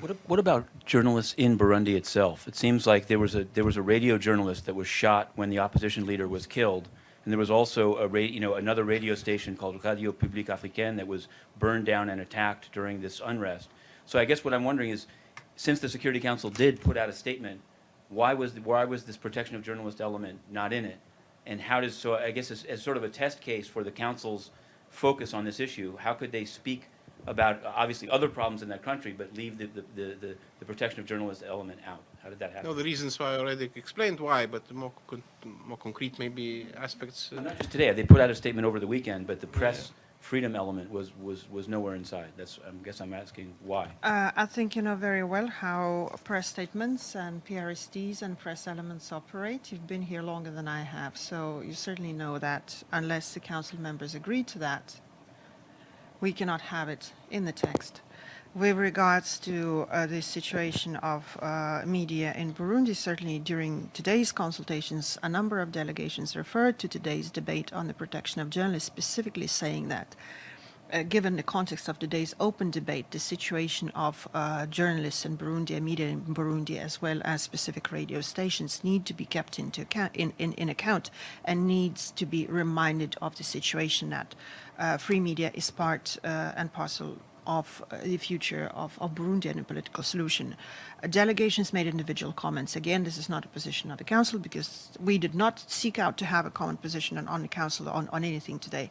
What about journalists in Burundi itself? It seems like there was a radio journalist that was shot when the opposition leader was killed, and there was also another radio station called Radio Publique Africaine that was burned down and attacked during this unrest. So I guess what I'm wondering is, since the Security Council did put out a statement, why was this protection of journalists element not in it? And how does, so I guess as sort of a test case for the Council's focus on this issue, how could they speak about obviously other problems in that country, but leave the protection of journalists element out? How did that happen? No, the reasons why I already explained why, but the more concrete maybe aspects. Not just today. They put out a statement over the weekend, but the press freedom element was nowhere inside. I guess I'm asking why. I think you know very well how press statements and PRSDs and press elements operate. You've been here longer than I have, so you certainly know that unless the council members agree to that, we cannot have it in the text. With regards to the situation of media in Burundi, certainly during today's consultations, a number of delegations referred to today's debate on the protection of journalists, specifically saying that given the context of today's open debate, the situation of journalists in Burundi and media in Burundi, as well as specific radio stations, need to be kept into account, in account, and needs to be reminded of the situation that free media is part and parcel of the future of Burundi and a political solution. Delegations made individual comments. Again, this is not a position of the Council because we did not seek out to have a common position on the Council on anything today.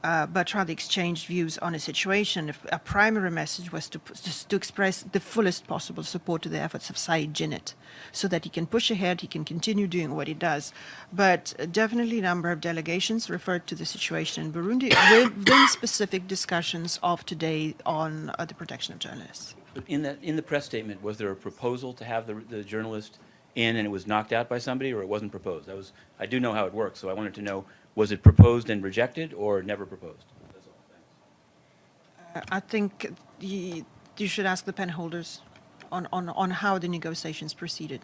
But rather exchanged views on a situation. A primary message was to express the fullest possible support to the efforts of Said Djinnit so that he can push ahead, he can continue doing what he does. But definitely a number of delegations referred to the situation in Burundi within specific discussions of today on the protection of journalists. But in the press statement, was there a proposal to have the journalist in and it was knocked out by somebody, or it wasn't proposed? I do know how it works, so I wanted to know, was it proposed and rejected or never proposed? That's all. Thanks. I think you should ask the penholders on how the negotiations proceeded.